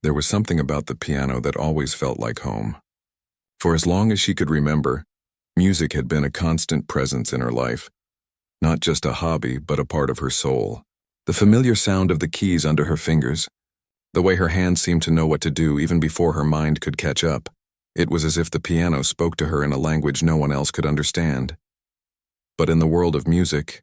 There was something about the piano that always felt like home. For as long as she could remember, music had been a constant presence in her life, not just a hobby, but a part of her soul. The familiar sound of the keys under her fingers, the way her hands seemed to know what to do even before her mind could catch up. It was as if the piano spoke to her in a language no one else could understand. But in the world of music,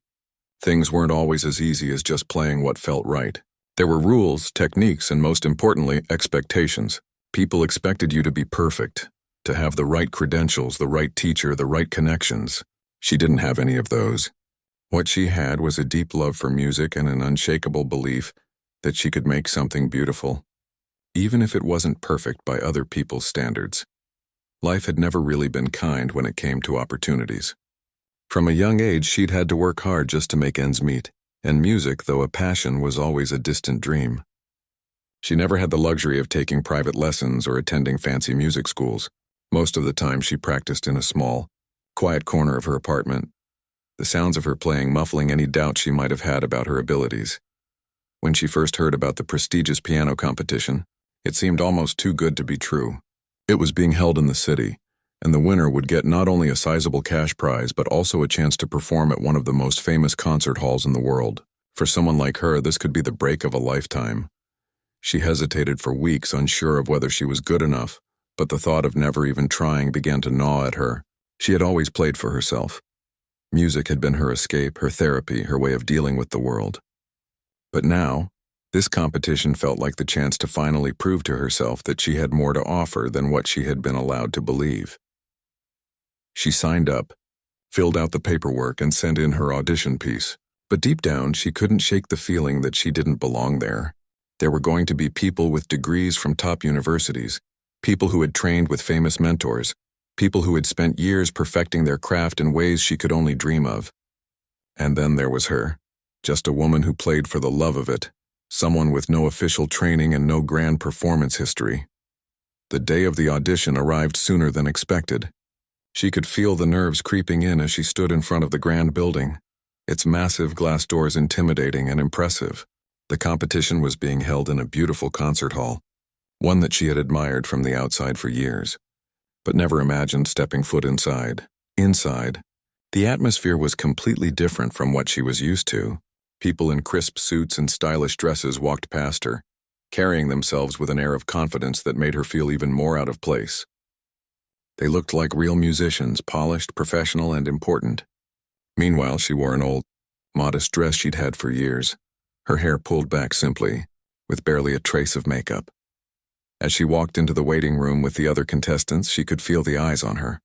things weren't always as easy as just playing what felt right. There were rules, techniques, and most importantly, expectations. People expected you to be perfect, to have the right credentials, the right teacher, the right connections. She didn't have any of those. What she had was a deep love for music and an unshakable belief that she could make something beautiful, even if it wasn't perfect by other people's standards. Life had never really been kind when it came to opportunities. From a young age, she'd had to work hard just to make ends meet, and music, though a passion, was always a distant dream. She never had the luxury of taking private lessons or attending fancy music schools. Most of the time, she practiced in a small, quiet corner of her apartment, the sounds of her playing muffling any doubt she might have had about her abilities. When she first heard about the prestigious piano competition, it seemed almost too good to be true. It was being held in the city, and the winner would get not only a sizable cash prize but also a chance to perform at one of the most famous concert halls in the world. For someone like her, this could be the break of a lifetime. She hesitated for weeks, unsure of whether she was good enough, but the thought of never even trying began to gnaw at her. She had always played for herself. Music had been her escape, her therapy, her way of dealing with the world. But now, this competition felt like the chance to finally prove to herself that she had more to offer than what she had been allowed to believe. She signed up, filled out the paperwork, and sent in her audition piece. But deep down, she couldn't shake the feeling that she didn't belong there. There were going to be people with degrees from top universities, people who had trained with famous mentors, people who had spent years perfecting their craft in ways she could only dream of. And then there was her, just a woman who played for the love of it, someone with no official training and no grand performance history. The day of the audition arrived sooner than expected. She could feel the nerves creeping in as she stood in front of the grand building, its massive glass doors intimidating and impressive. The competition was being held in a beautiful concert hall, one that she had admired from the outside for years, but never imagined stepping foot inside. Inside, the atmosphere was completely different from what she was used to. People in crisp suits and stylish dresses walked past her, carrying themselves with an air of confidence that made her feel even more out of place. They looked like real musicians, polished, professional, and important. Meanwhile, she wore an old, modest dress she'd had for years, her hair pulled back simply, with barely a trace of makeup. As she walked into the waiting room with the other contestants, she could feel the eyes on her.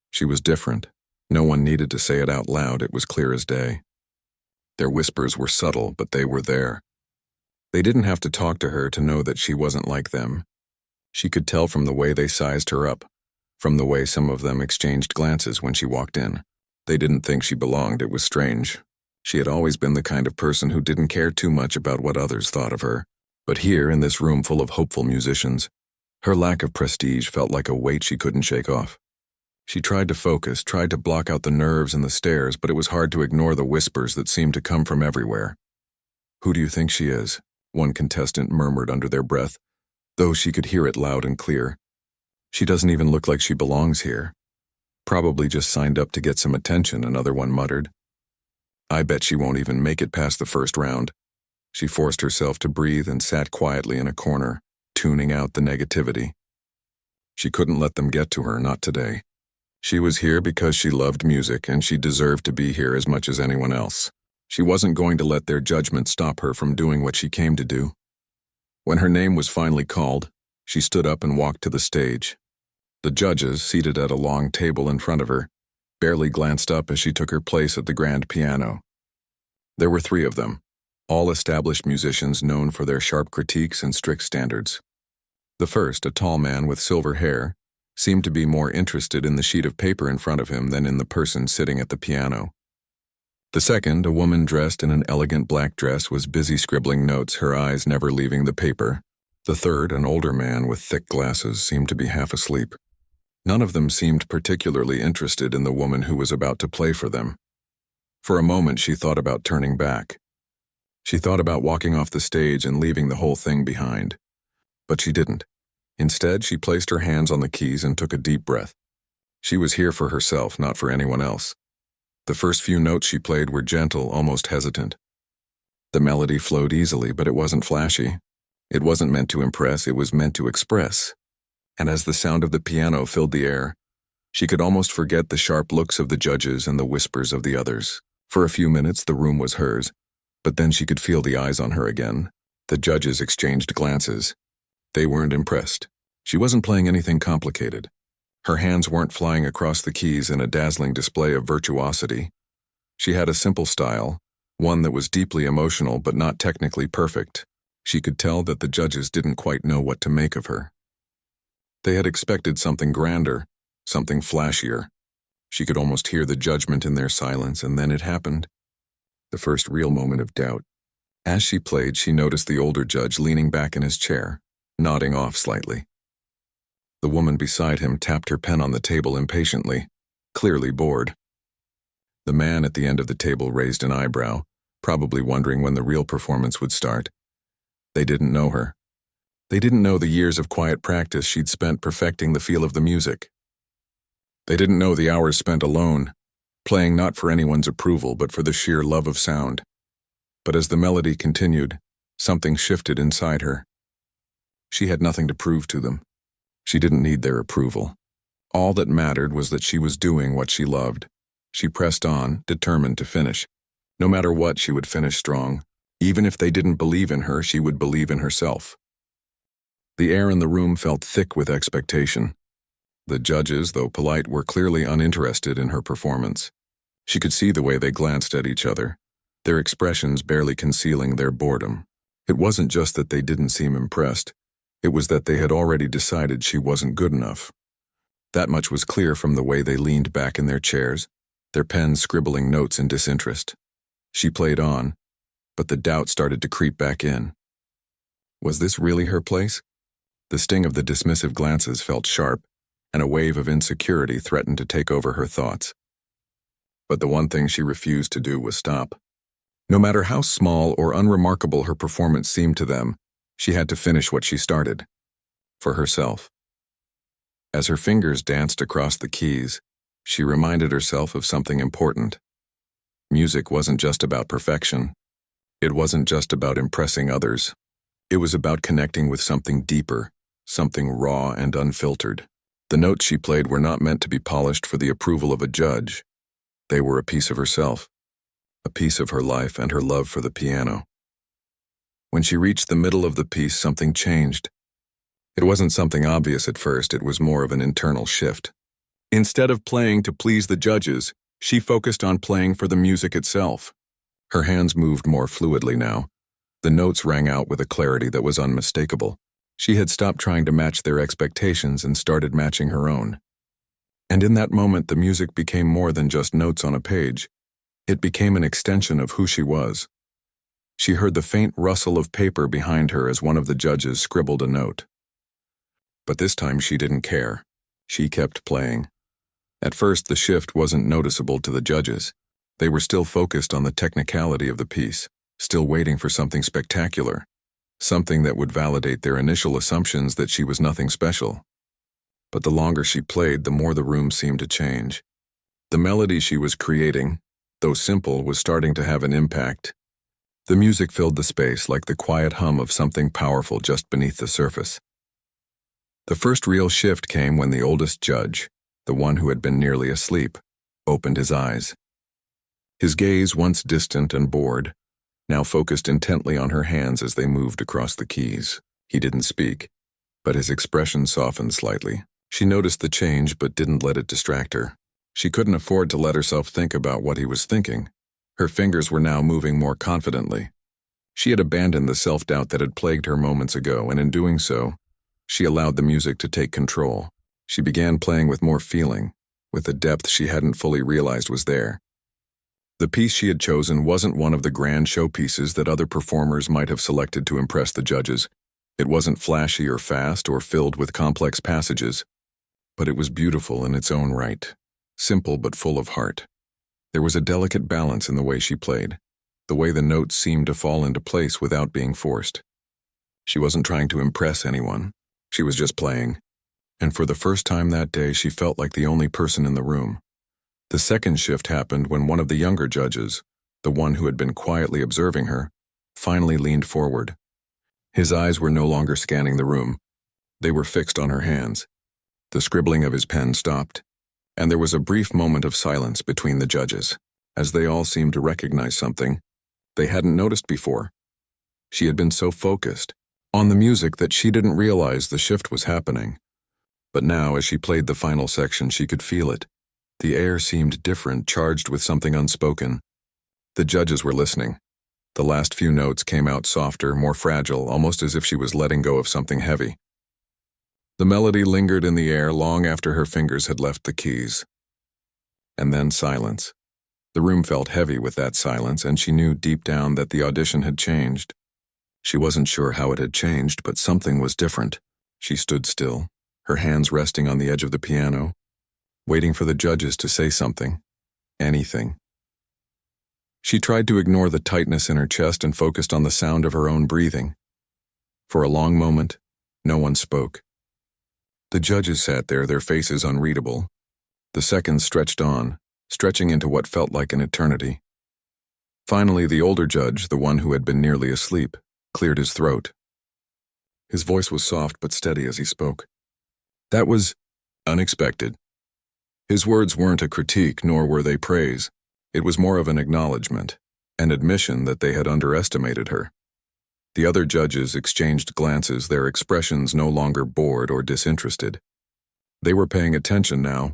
She was different. No one needed to say it out loud, it was clear as day. Their whispers were subtle, but they were there. They didn't have to talk to her to know that she wasn't like them. She could tell from the way they sized her up, from the way some of them exchanged glances when she walked in. They didn't think she belonged, it was strange. She had always been the kind of person who didn't care too much about what others thought of her. But here, in this room full of hopeful musicians, her lack of prestige felt like a weight she couldn't shake off. She tried to focus, tried to block out the nerves and the stares, but it was hard to ignore the whispers that seemed to come from everywhere. "Who do you think she is?" one contestant murmured under their breath, though she could hear it loud and clear. "She doesn't even look like she belongs here. Probably just signed up to get some attention," another one muttered. "I bet she won't even make it past the first round." She forced herself to breathe and sat quietly in a corner, tuning out the negativity. She couldn't let them get to her, not today. She was here because she loved music, and she deserved to be here as much as anyone else. She wasn't going to let their judgment stop her from doing what she came to do. When her name was finally called, she stood up and walked to the stage. The judges, seated at a long table in front of her, barely glanced up as she took her place at the grand piano. There were 3 of them, all established musicians known for their sharp critiques and strict standards. The first, a tall man with silver hair, seemed to be more interested in the sheet of paper in front of him than in the person sitting at the piano. The second, a woman dressed in an elegant black dress, was busy scribbling notes, her eyes never leaving the paper. The third, an older man with thick glasses, seemed to be half asleep. None of them seemed particularly interested in the woman who was about to play for them. For a moment, she thought about turning back. She thought about walking off the stage and leaving the whole thing behind. But she didn't. Instead, she placed her hands on the keys and took a deep breath. She was here for herself, not for anyone else. The first few notes she played were gentle, almost hesitant. The melody flowed easily, but it wasn't flashy. It wasn't meant to impress, it was meant to express. And as the sound of the piano filled the air, she could almost forget the sharp looks of the judges and the whispers of the others. For a few minutes, the room was hers, but then she could feel the eyes on her again. The judges exchanged glances. They weren't impressed. She wasn't playing anything complicated. Her hands weren't flying across the keys in a dazzling display of virtuosity. She had a simple style, one that was deeply emotional but not technically perfect. She could tell that the judges didn't quite know what to make of her. They had expected something grander, something flashier. She could almost hear the judgment in their silence, and then it happened. The first real moment of doubt. As she played, she noticed the older judge leaning back in his chair, nodding off slightly. The woman beside him tapped her pen on the table impatiently, clearly bored. The man at the end of the table raised an eyebrow, probably wondering when the real performance would start. They didn't know her. They didn't know the years of quiet practice she'd spent perfecting the feel of the music. They didn't know the hours spent alone, playing not for anyone's approval but for the sheer love of sound. But as the melody continued, something shifted inside her. She had nothing to prove to them. She didn't need their approval. All that mattered was that she was doing what she loved. She pressed on, determined to finish. No matter what, she would finish strong. Even if they didn't believe in her, she would believe in herself. The air in the room felt thick with expectation. The judges, though polite, were clearly uninterested in her performance. She could see the way they glanced at each other, their expressions barely concealing their boredom. It wasn't just that they didn't seem impressed. It was that they had already decided she wasn't good enough. That much was clear from the way they leaned back in their chairs, their pens scribbling notes in disinterest. She played on, but the doubt started to creep back in. Was this really her place? The sting of the dismissive glances felt sharp, and a wave of insecurity threatened to take over her thoughts. But the one thing she refused to do was stop. No matter how small or unremarkable her performance seemed to them, she had to finish what she started. For herself. As her fingers danced across the keys, she reminded herself of something important. Music wasn't just about perfection. It wasn't just about impressing others. It was about connecting with something deeper, something raw and unfiltered. The notes she played were not meant to be polished for the approval of a judge. They were a piece of herself, a piece of her life and her love for the piano. When she reached the middle of the piece, something changed. It wasn't something obvious at first, it was more of an internal shift. Instead of playing to please the judges, she focused on playing for the music itself. Her hands moved more fluidly now. The notes rang out with a clarity that was unmistakable. She had stopped trying to match their expectations and started matching her own. And in that moment, the music became more than just notes on a page. It became an extension of who she was. She heard the faint rustle of paper behind her as one of the judges scribbled a note. But this time she didn't care. She kept playing. At first, the shift wasn't noticeable to the judges. They were still focused on the technicality of the piece, still waiting for something spectacular, something that would validate their initial assumptions that she was nothing special. But the longer she played, the more the room seemed to change. The melody she was creating, though simple, was starting to have an impact. The music filled the space like the quiet hum of something powerful just beneath the surface. The first real shift came when the oldest judge, the one who had been nearly asleep, opened his eyes. His gaze, once distant and bored, now focused intently on her hands as they moved across the keys. He didn't speak, but his expression softened slightly. She noticed the change but didn't let it distract her. She couldn't afford to let herself think about what he was thinking. Her fingers were now moving more confidently. She had abandoned the self-doubt that had plagued her moments ago, and in doing so, she allowed the music to take control. She began playing with more feeling, with a depth she hadn't fully realized was there. The piece she had chosen wasn't one of the grand showpieces that other performers might have selected to impress the judges. It wasn't flashy or fast or filled with complex passages, but it was beautiful in its own right, simple but full of heart. There was a delicate balance in the way she played, the way the notes seemed to fall into place without being forced. She wasn't trying to impress anyone. She was just playing. And for the first time that day, she felt like the only person in the room. The second shift happened when one of the younger judges, the one who had been quietly observing her, finally leaned forward. His eyes were no longer scanning the room. They were fixed on her hands. The scribbling of his pen stopped, and there was a brief moment of silence between the judges, as they all seemed to recognize something they hadn't noticed before. She had been so focused on the music that she didn't realize the shift was happening. But now, as she played the final section, she could feel it. The air seemed different, charged with something unspoken. The judges were listening. The last few notes came out softer, more fragile, almost as if she was letting go of something heavy. The melody lingered in the air long after her fingers had left the keys. And then silence. The room felt heavy with that silence, and she knew deep down that the audition had changed. She wasn't sure how it had changed, but something was different. She stood still, her hands resting on the edge of the piano, waiting for the judges to say something, anything. She tried to ignore the tightness in her chest and focused on the sound of her own breathing. For a long moment, no one spoke. The judges sat there, their faces unreadable. The seconds stretched on, stretching into what felt like an eternity. Finally, the older judge, the one who had been nearly asleep, cleared his throat. His voice was soft but steady as he spoke. That was unexpected. His words weren't a critique, nor were they praise. It was more of an acknowledgement, an admission that they had underestimated her. The other judges exchanged glances, their expressions no longer bored or disinterested. They were paying attention now.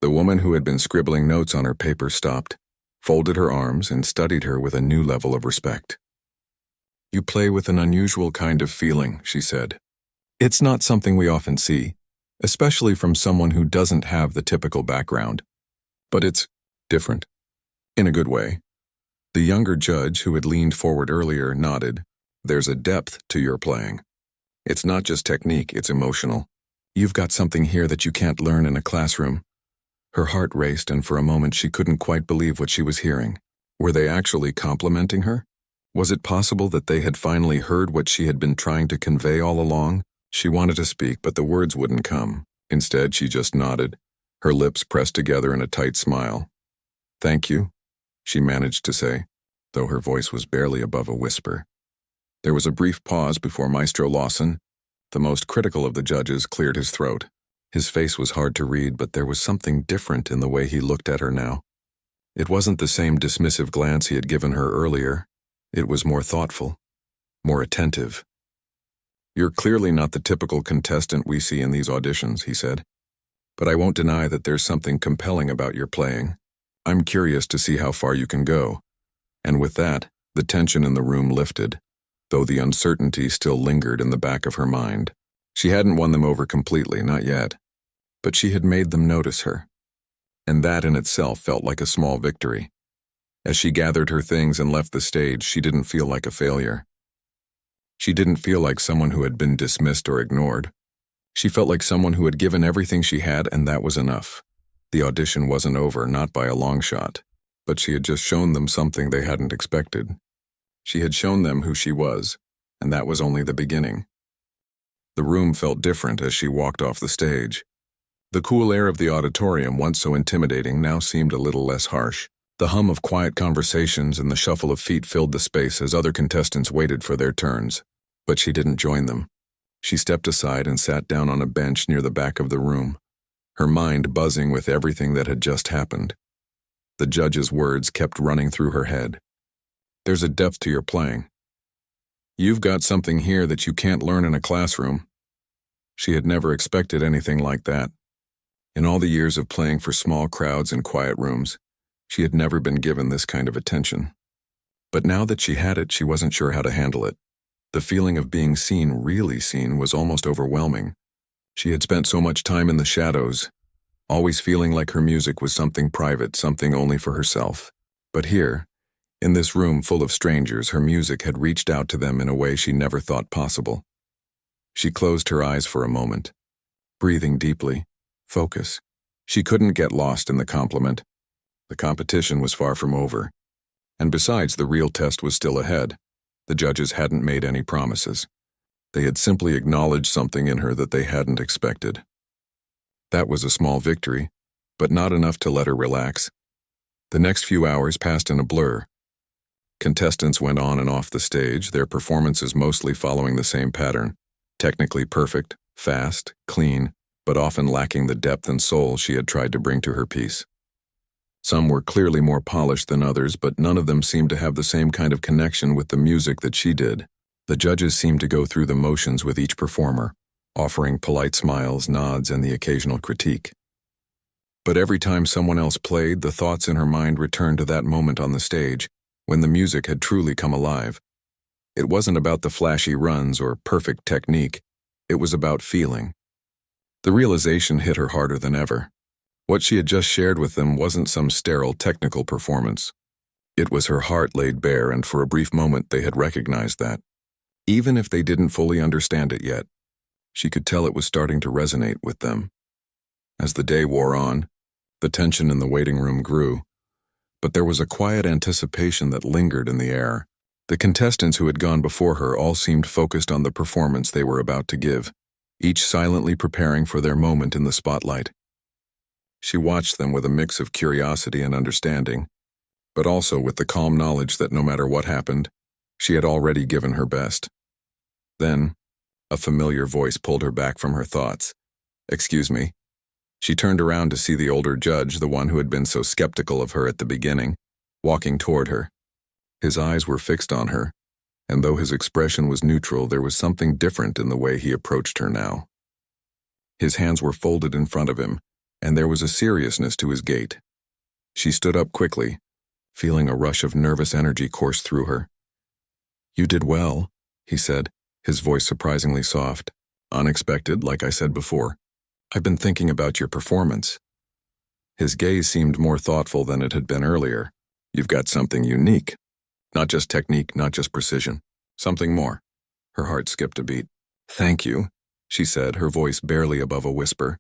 The woman who had been scribbling notes on her paper stopped, folded her arms, and studied her with a new level of respect. You play with an unusual kind of feeling, she said. It's not something we often see, especially from someone who doesn't have the typical background. But it's different, in a good way. The younger judge, who had leaned forward earlier, nodded. There's a depth to your playing. It's not just technique, it's emotional. You've got something here that you can't learn in a classroom. Her heart raced, and for a moment she couldn't quite believe what she was hearing. Were they actually complimenting her? Was it possible that they had finally heard what she had been trying to convey all along? She wanted to speak, but the words wouldn't come. Instead, she just nodded, her lips pressed together in a tight smile. Thank you, she managed to say, though her voice was barely above a whisper. There was a brief pause before Maestro Lawson, the most critical of the judges, cleared his throat. His face was hard to read, but there was something different in the way he looked at her now. It wasn't the same dismissive glance he had given her earlier. It was more thoughtful, more attentive. You're clearly not the typical contestant we see in these auditions, he said. But I won't deny that there's something compelling about your playing. I'm curious to see how far you can go. And with that, the tension in the room lifted, though the uncertainty still lingered in the back of her mind. She hadn't won them over completely, not yet. But she had made them notice her. And that in itself felt like a small victory. As she gathered her things and left the stage, she didn't feel like a failure. She didn't feel like someone who had been dismissed or ignored. She felt like someone who had given everything she had, and that was enough. The audition wasn't over, not by a long shot, but she had just shown them something they hadn't expected. She had shown them who she was, and that was only the beginning. The room felt different as she walked off the stage. The cool air of the auditorium, once so intimidating, now seemed a little less harsh. The hum of quiet conversations and the shuffle of feet filled the space as other contestants waited for their turns. But she didn't join them. She stepped aside and sat down on a bench near the back of the room, her mind buzzing with everything that had just happened. The judge's words kept running through her head. There's a depth to your playing. You've got something here that you can't learn in a classroom. She had never expected anything like that. In all the years of playing for small crowds in quiet rooms, she had never been given this kind of attention. But now that she had it, she wasn't sure how to handle it. The feeling of being seen, really seen, was almost overwhelming. She had spent so much time in the shadows, always feeling like her music was something private, something only for herself. But here, in this room full of strangers, her music had reached out to them in a way she never thought possible. She closed her eyes for a moment, breathing deeply. Focus. She couldn't get lost in the compliment. The competition was far from over. And besides, the real test was still ahead. The judges hadn't made any promises. They had simply acknowledged something in her that they hadn't expected. That was a small victory, but not enough to let her relax. The next few hours passed in a blur. Contestants went on and off the stage, their performances mostly following the same pattern. Technically perfect, fast, clean, but often lacking the depth and soul she had tried to bring to her piece. Some were clearly more polished than others, but none of them seemed to have the same kind of connection with the music that she did. The judges seemed to go through the motions with each performer, offering polite smiles, nods, and the occasional critique. But every time someone else played, the thoughts in her mind returned to that moment on the stage, when the music had truly come alive. It wasn't about the flashy runs or perfect technique. It was about feeling. The realization hit her harder than ever. What she had just shared with them wasn't some sterile technical performance. It was her heart laid bare, and for a brief moment they had recognized that. Even if they didn't fully understand it yet, she could tell it was starting to resonate with them. As the day wore on, the tension in the waiting room grew, but there was a quiet anticipation that lingered in the air. The contestants who had gone before her all seemed focused on the performance they were about to give, each silently preparing for their moment in the spotlight. She watched them with a mix of curiosity and understanding, but also with the calm knowledge that no matter what happened, she had already given her best. Then, a familiar voice pulled her back from her thoughts. "Excuse me." She turned around to see the older judge, the one who had been so skeptical of her at the beginning, walking toward her. His eyes were fixed on her, and though his expression was neutral, there was something different in the way he approached her now. His hands were folded in front of him, and there was a seriousness to his gait. She stood up quickly, feeling a rush of nervous energy course through her. "You did well," he said, his voice surprisingly soft. "Unexpected, like I said before. I've been thinking about your performance." His gaze seemed more thoughtful than it had been earlier. "You've got something unique. Not just technique, not just precision. Something more." Her heart skipped a beat. "Thank you," she said, her voice barely above a whisper.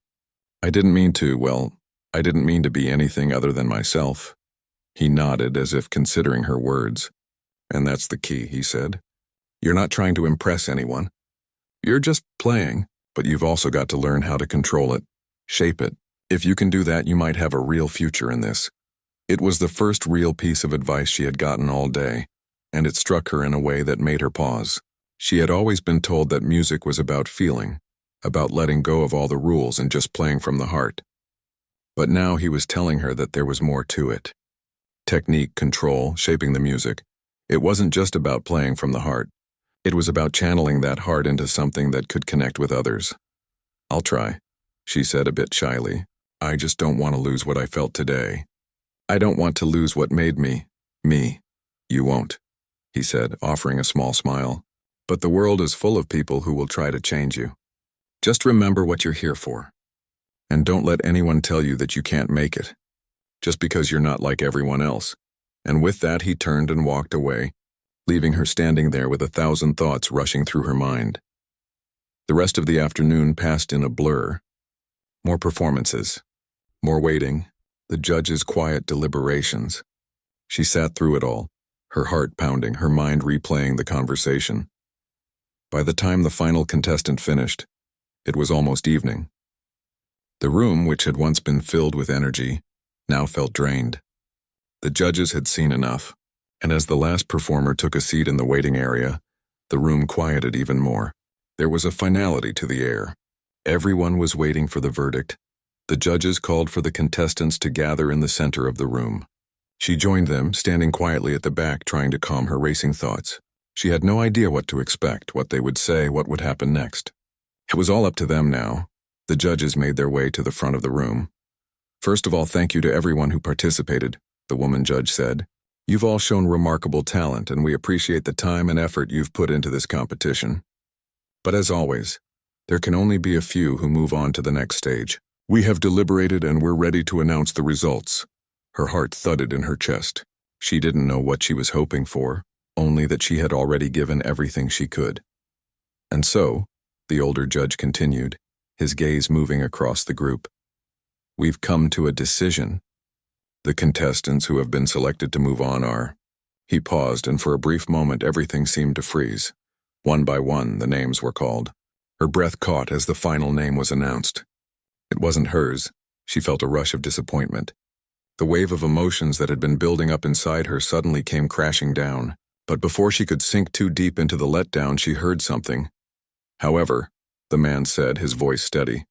I didn't mean to be anything other than myself." He nodded as if considering her words. "And that's the key," he said. "You're not trying to impress anyone. You're just playing, but you've also got to learn how to control it, shape it. If you can do that, you might have a real future in this." It was the first real piece of advice she had gotten all day, and it struck her in a way that made her pause. She had always been told that music was about feeling, about letting go of all the rules and just playing from the heart. But now he was telling her that there was more to it. Technique, control, shaping the music. It wasn't just about playing from the heart. It was about channeling that heart into something that could connect with others. "I'll try," she said a bit shyly. "I just don't want to lose what I felt today. I don't want to lose what made me, me." "You won't," he said, offering a small smile. "But the world is full of people who will try to change you. Just remember what you're here for. And don't let anyone tell you that you can't make it, just because you're not like everyone else." And with that, he turned and walked away, leaving her standing there with 1,000 thoughts rushing through her mind. The rest of the afternoon passed in a blur. More performances, more waiting, the judge's quiet deliberations. She sat through it all, her heart pounding, her mind replaying the conversation. By the time the final contestant finished, it was almost evening. The room, which had once been filled with energy, now felt drained. The judges had seen enough, and as the last performer took a seat in the waiting area, the room quieted even more. There was a finality to the air. Everyone was waiting for the verdict. The judges called for the contestants to gather in the center of the room. She joined them, standing quietly at the back, trying to calm her racing thoughts. She had no idea what to expect, what they would say, what would happen next. It was all up to them now. The judges made their way to the front of the room. "First of all, thank you to everyone who participated," the woman judge said. "You've all shown remarkable talent, and we appreciate the time and effort you've put into this competition. But as always, there can only be a few who move on to the next stage. We have deliberated and we're ready to announce the results." Her heart thudded in her chest. She didn't know what she was hoping for, only that she had already given everything she could. "And so," the older judge continued, his gaze moving across the group, "we've come to a decision. The contestants who have been selected to move on are..." He paused, and for a brief moment everything seemed to freeze. One by one, the names were called. Her breath caught as the final name was announced. It wasn't hers. She felt a rush of disappointment. The wave of emotions that had been building up inside her suddenly came crashing down. But before she could sink too deep into the letdown, she heard something. "However," the man said, his voice steady,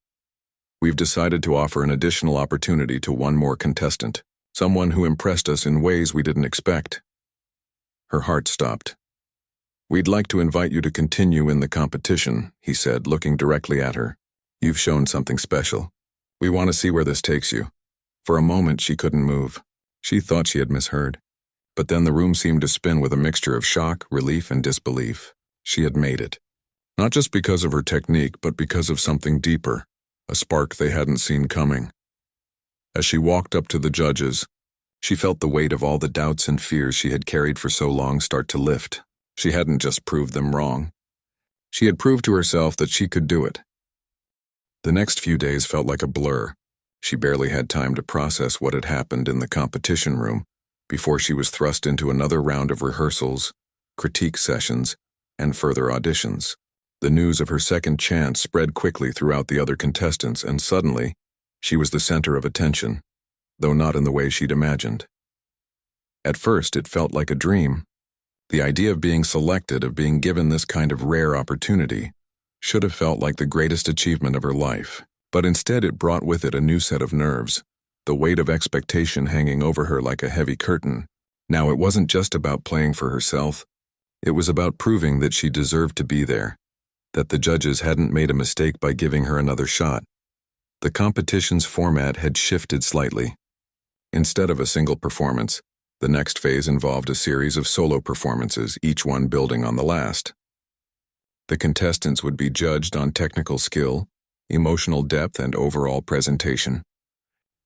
"we've decided to offer an additional opportunity to one more contestant, someone who impressed us in ways we didn't expect." Her heart stopped. "We'd like to invite you to continue in the competition," he said, looking directly at her. "You've shown something special. We want to see where this takes you." For a moment, she couldn't move. She thought she had misheard. But then the room seemed to spin with a mixture of shock, relief, and disbelief. She had made it. Not just because of her technique, but because of something deeper, a spark they hadn't seen coming. As she walked up to the judges, she felt the weight of all the doubts and fears she had carried for so long start to lift. She hadn't just proved them wrong. She had proved to herself that she could do it. The next few days felt like a blur. She barely had time to process what had happened in the competition room before she was thrust into another round of rehearsals, critique sessions, and further auditions. The news of her second chance spread quickly throughout the other contestants, and suddenly, she was the center of attention, though not in the way she'd imagined. At first, it felt like a dream. The idea of being selected, of being given this kind of rare opportunity, should have felt like the greatest achievement of her life. But instead it brought with it a new set of nerves, the weight of expectation hanging over her like a heavy curtain. Now it wasn't just about playing for herself. It was about proving that she deserved to be there, that the judges hadn't made a mistake by giving her another shot. The competition's format had shifted slightly. Instead of a single performance, the next phase involved a series of solo performances, each one building on the last. The contestants would be judged on technical skill, emotional depth, and overall presentation.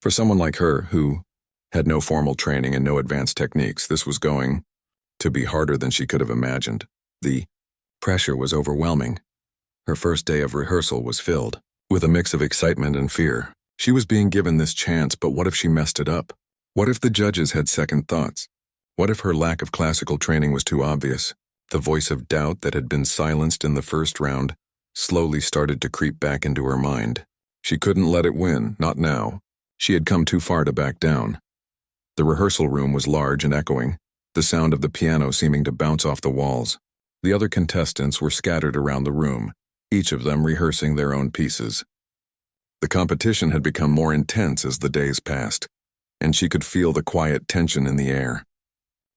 For someone like her, who had no formal training and no advanced techniques, this was going to be harder than she could have imagined. The pressure was overwhelming. Her first day of rehearsal was filled with a mix of excitement and fear. She was being given this chance, but what if she messed it up? What if the judges had second thoughts? What if her lack of classical training was too obvious? The voice of doubt that had been silenced in the first round slowly started to creep back into her mind. She couldn't let it win, not now. She had come too far to back down. The rehearsal room was large and echoing, the sound of the piano seeming to bounce off the walls. The other contestants were scattered around the room, each of them rehearsing their own pieces. The competition had become more intense as the days passed, and she could feel the quiet tension in the air.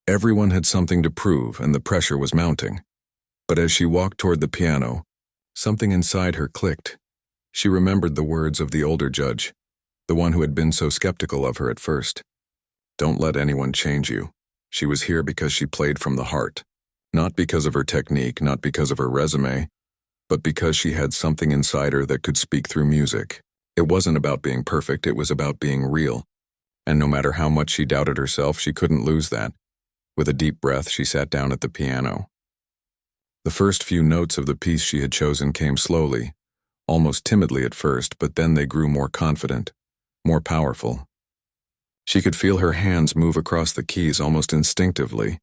Everyone had something to prove, and the pressure was mounting. But as she walked toward the piano, something inside her clicked. She remembered the words of the older judge, the one who had been so skeptical of her at first. "Don't let anyone change you." She was here because she played from the heart, not because of her technique, not because of her resume, but because she had something inside her that could speak through music. It wasn't about being perfect, it was about being real. And no matter how much she doubted herself, she couldn't lose that. With a deep breath, she sat down at the piano. The first few notes of the piece she had chosen came slowly, almost timidly at first, but then they grew more confident, more powerful. She could feel her hands move across the keys almost instinctively,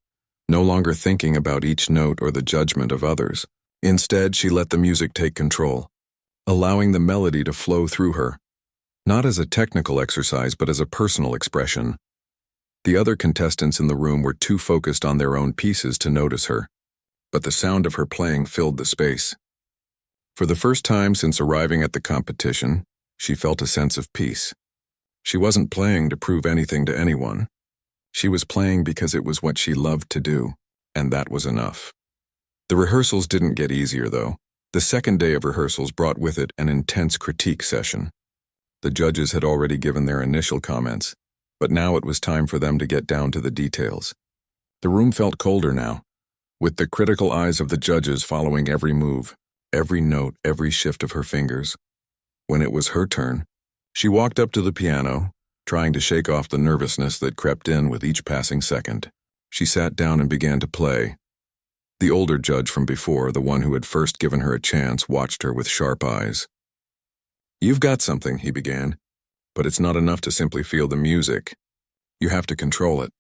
no longer thinking about each note or the judgment of others. Instead, she let the music take control, allowing the melody to flow through her, not as a technical exercise but as a personal expression. The other contestants in the room were too focused on their own pieces to notice her, but the sound of her playing filled the space. For the first time since arriving at the competition, she felt a sense of peace. She wasn't playing to prove anything to anyone. She was playing because it was what she loved to do, and that was enough. The rehearsals didn't get easier, though. The second day of rehearsals brought with it an intense critique session. The judges had already given their initial comments, but now it was time for them to get down to the details. The room felt colder now, with the critical eyes of the judges following every move, every note, every shift of her fingers. When it was her turn, she walked up to the piano, trying to shake off the nervousness that crept in with each passing second. She sat down and began to play. The older judge from before, the one who had first given her a chance, watched her with sharp eyes. "You've got something," he began, "but it's not enough to simply feel the music. You have to control it.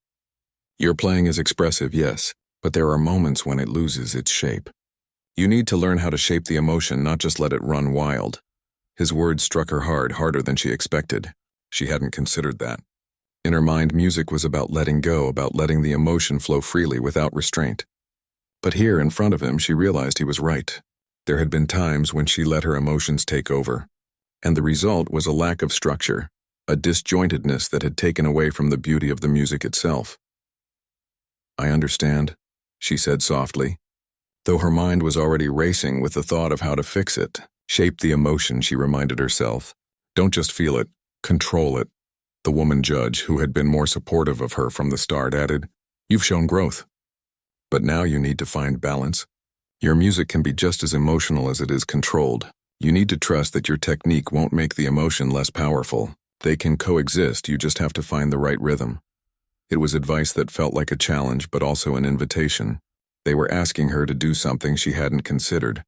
Your playing is expressive, yes, but there are moments when it loses its shape. You need to learn how to shape the emotion, not just let it run wild. His words struck her hard, harder than she expected. She hadn't considered that. In her mind, music was about letting go, about letting the emotion flow freely without restraint. But here, in front of him, she realized he was right. There had been times when she let her emotions take over, and the result was a lack of structure, a disjointedness that had taken away from the beauty of the music itself. "I understand," she said softly, though her mind was already racing with the thought of how to fix it. "Shape the emotion," she reminded herself. "Don't just feel it, control it." The woman judge, who had been more supportive of her from the start, added, "You've shown growth. But now you need to find balance. Your music can be just as emotional as it is controlled. You need to trust that your technique won't make the emotion less powerful. They can coexist, you just have to find the right rhythm." It was advice that felt like a challenge, but also an invitation. They were asking her to do something she hadn't considered: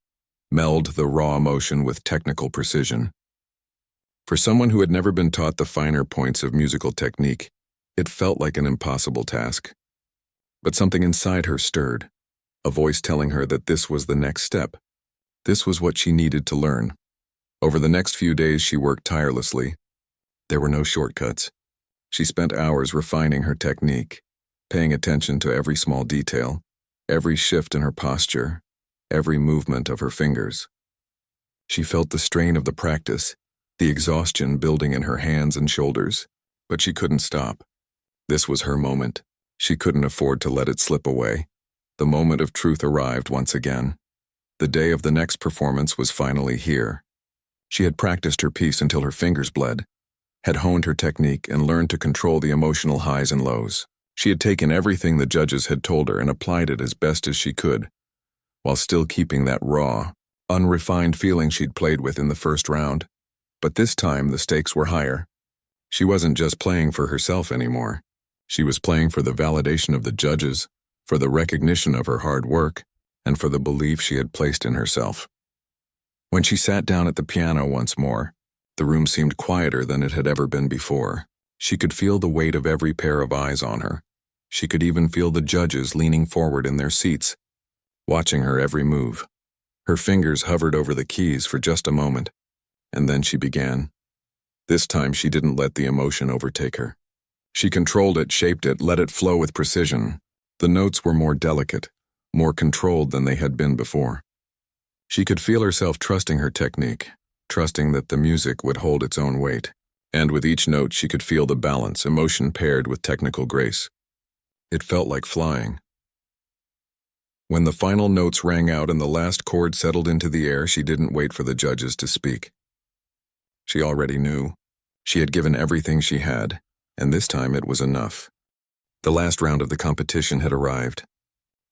meld the raw emotion with technical precision. For someone who had never been taught the finer points of musical technique, it felt like an impossible task. But something inside her stirred, a voice telling her that this was the next step. This was what she needed to learn. Over the next few days, she worked tirelessly. There were no shortcuts. She spent hours refining her technique, paying attention to every small detail, every shift in her posture, every movement of her fingers. She felt the strain of the practice, the exhaustion building in her hands and shoulders, but she couldn't stop. This was her moment. She couldn't afford to let it slip away. The moment of truth arrived once again. The day of the next performance was finally here. She had practiced her piece until her fingers bled, had honed her technique and learned to control the emotional highs and lows. She had taken everything the judges had told her and applied it as best as she could, while still keeping that raw, unrefined feeling she'd played with in the first round. But this time, the stakes were higher. She wasn't just playing for herself anymore. She was playing for the validation of the judges, for the recognition of her hard work, and for the belief she had placed in herself. When she sat down at the piano once more, the room seemed quieter than it had ever been before. She could feel the weight of every pair of eyes on her. She could even feel the judges leaning forward in their seats, watching her every move. Her fingers hovered over the keys for just a moment, and then she began. This time she didn't let the emotion overtake her. She controlled it, shaped it, let it flow with precision. The notes were more delicate, more controlled than they had been before. She could feel herself trusting her technique, trusting that the music would hold its own weight. And with each note she could feel the balance, emotion paired with technical grace. It felt like flying. When the final notes rang out and the last chord settled into the air, she didn't wait for the judges to speak. She already knew. She had given everything she had, and this time it was enough. The last round of the competition had arrived.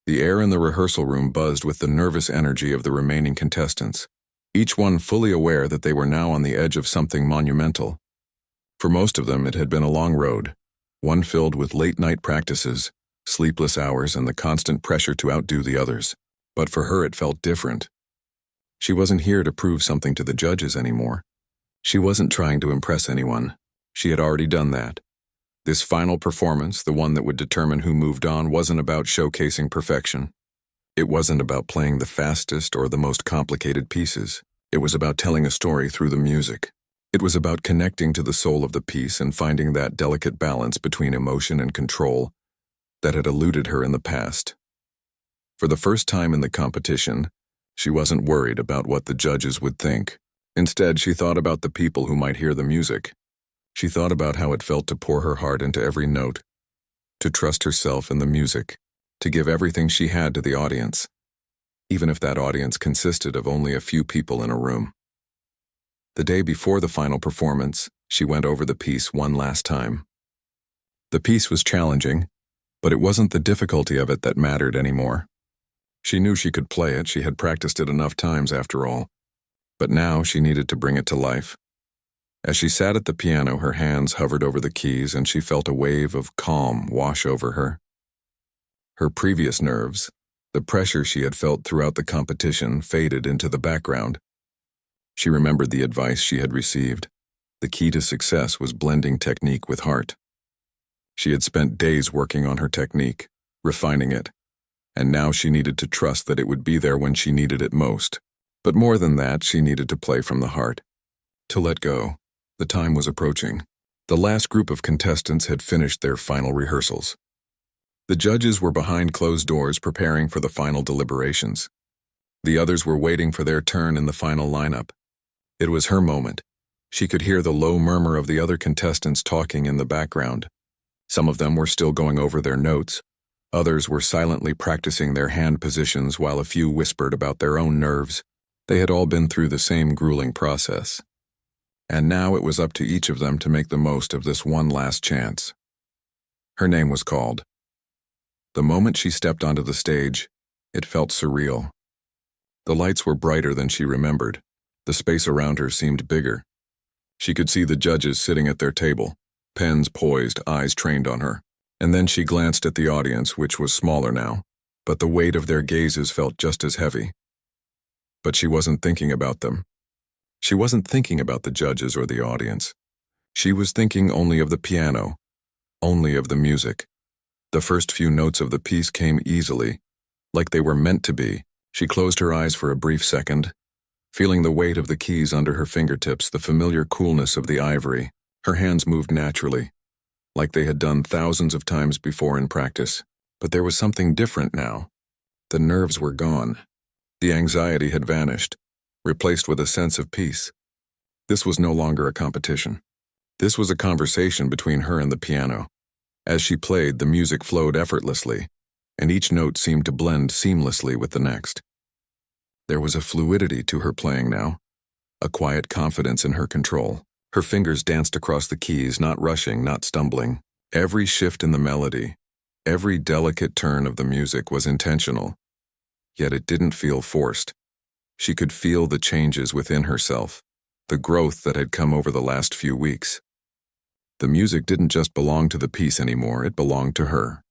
The air in the rehearsal room buzzed with the nervous energy of the remaining contestants, each one fully aware that they were now on the edge of something monumental. For most of them, it had been a long road, one filled with late-night practices, sleepless hours, and the constant pressure to outdo the others. But for her, it felt different. She wasn't here to prove something to the judges anymore. She wasn't trying to impress anyone. She had already done that. This final performance, the one that would determine who moved on, wasn't about showcasing perfection. It wasn't about playing the fastest or the most complicated pieces. It was about telling a story through the music. It was about connecting to the soul of the piece and finding that delicate balance between emotion and control that had eluded her in the past. For the first time in the competition, she wasn't worried about what the judges would think. Instead, she thought about the people who might hear the music. She thought about how it felt to pour her heart into every note, to trust herself in the music, to give everything she had to the audience, even if that audience consisted of only a few people in a room. The day before the final performance, she went over the piece one last time. The piece was challenging, but it wasn't the difficulty of it that mattered anymore. She knew she could play it, she had practiced it enough times after all. But now she needed to bring it to life. As she sat at the piano, her hands hovered over the keys and she felt a wave of calm wash over her. Her previous nerves, the pressure she had felt throughout the competition, faded into the background. She remembered the advice she had received. The key to success was blending technique with heart. She had spent days working on her technique, refining it, and now she needed to trust that it would be there when she needed it most. But more than that, she needed to play from the heart. To let go. The time was approaching. The last group of contestants had finished their final rehearsals. The judges were behind closed doors preparing for the final deliberations. The others were waiting for their turn in the final lineup. It was her moment. She could hear the low murmur of the other contestants talking in the background. Some of them were still going over their notes. Others were silently practicing their hand positions while a few whispered about their own nerves. They had all been through the same grueling process. And now it was up to each of them to make the most of this one last chance. Her name was called. The moment she stepped onto the stage, it felt surreal. The lights were brighter than she remembered. The space around her seemed bigger. She could see the judges sitting at their table, pens poised, eyes trained on her. And then she glanced at the audience, which was smaller now, but the weight of their gazes felt just as heavy. But she wasn't thinking about them. She wasn't thinking about the judges or the audience. She was thinking only of the piano, only of the music. The first few notes of the piece came easily, like they were meant to be. She closed her eyes for a brief second, feeling the weight of the keys under her fingertips, the familiar coolness of the ivory. Her hands moved naturally, like they had done thousands of times before in practice. But there was something different now. The nerves were gone. The anxiety had vanished, replaced with a sense of peace. This was no longer a competition. This was a conversation between her and the piano. As she played, the music flowed effortlessly, and each note seemed to blend seamlessly with the next. There was a fluidity to her playing now, a quiet confidence in her control. Her fingers danced across the keys, not rushing, not stumbling. Every shift in the melody, every delicate turn of the music was intentional, yet it didn't feel forced. She could feel the changes within herself, the growth that had come over the last few weeks. The music didn't just belong to the piece anymore, it belonged to her.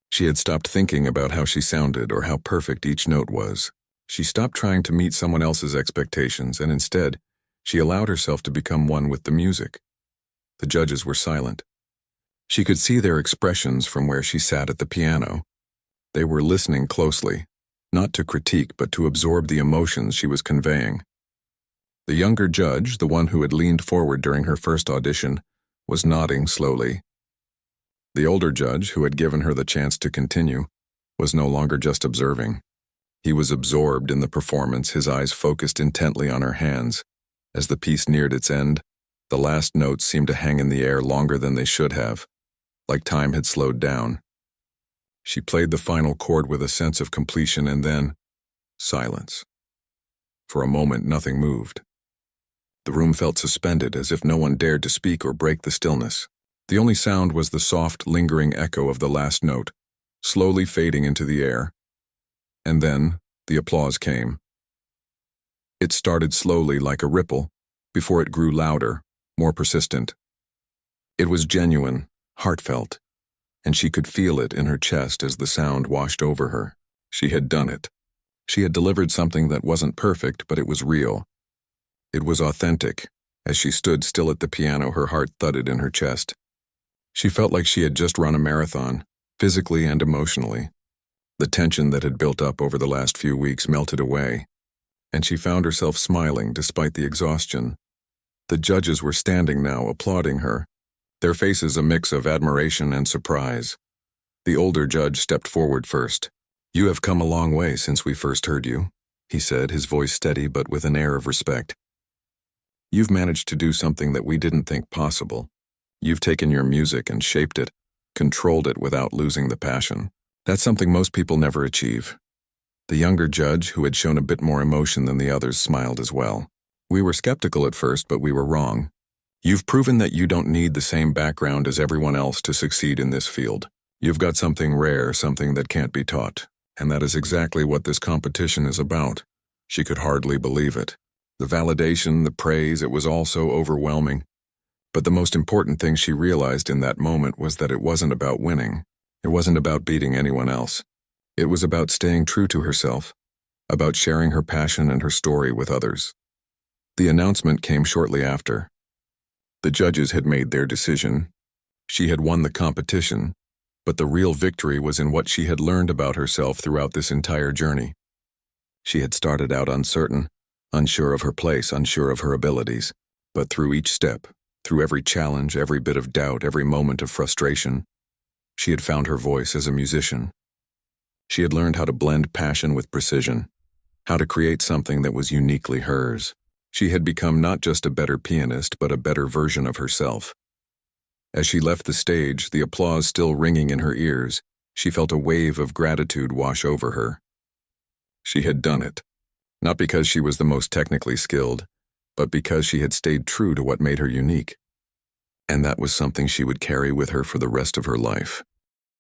She had stopped thinking about how she sounded or how perfect each note was. She stopped trying to meet someone else's expectations, and instead, she allowed herself to become one with the music. The judges were silent. She could see their expressions from where she sat at the piano. They were listening closely, not to critique but to absorb the emotions she was conveying. The younger judge, the one who had leaned forward during her first audition, was nodding slowly. The older judge, who had given her the chance to continue, was no longer just observing. He was absorbed in the performance, his eyes focused intently on her hands. As the piece neared its end, the last notes seemed to hang in the air longer than they should have, like time had slowed down. She played the final chord with a sense of completion, and then silence. For a moment, nothing moved. The room felt suspended, as if no one dared to speak or break the stillness. The only sound was the soft, lingering echo of the last note, slowly fading into the air. And then the applause came. It started slowly like a ripple, before it grew louder, more persistent. It was genuine, heartfelt, and she could feel it in her chest as the sound washed over her. She had done it. She had delivered something that wasn't perfect, but it was real. It was authentic. As she stood still at the piano, her heart thudded in her chest. She felt like she had just run a marathon, physically and emotionally. The tension that had built up over the last few weeks melted away, and she found herself smiling despite the exhaustion. The judges were standing now, applauding her, their faces a mix of admiration and surprise. The older judge stepped forward first. "You have come a long way since we first heard you," he said, his voice steady but with an air of respect. "You've managed to do something that we didn't think possible. You've taken your music and shaped it, controlled it without losing the passion. That's something most people never achieve." The younger judge, who had shown a bit more emotion than the others, smiled as well. "We were skeptical at first, but we were wrong. You've proven that you don't need the same background as everyone else to succeed in this field. You've got something rare, something that can't be taught. And that is exactly what this competition is about." She could hardly believe it. The validation, the praise, it was all so overwhelming. But the most important thing she realized in that moment was that it wasn't about winning. It wasn't about beating anyone else. It was about staying true to herself, about sharing her passion and her story with others. The announcement came shortly after. The judges had made their decision. She had won the competition, But the real victory was in what she had learned about herself throughout this entire journey. She had started out uncertain, unsure of her place, unsure of her abilities. But through each step, through every challenge, every bit of doubt, every moment of frustration, she had found her voice as a musician. She had learned how to blend passion with precision, how to create something that was uniquely hers. She had become not just a better pianist, but a better version of herself. As she left the stage, the applause still ringing in her ears, she felt a wave of gratitude wash over her. She had done it, not because she was the most technically skilled, but because she had stayed true to what made her unique. And that was something she would carry with her for the rest of her life.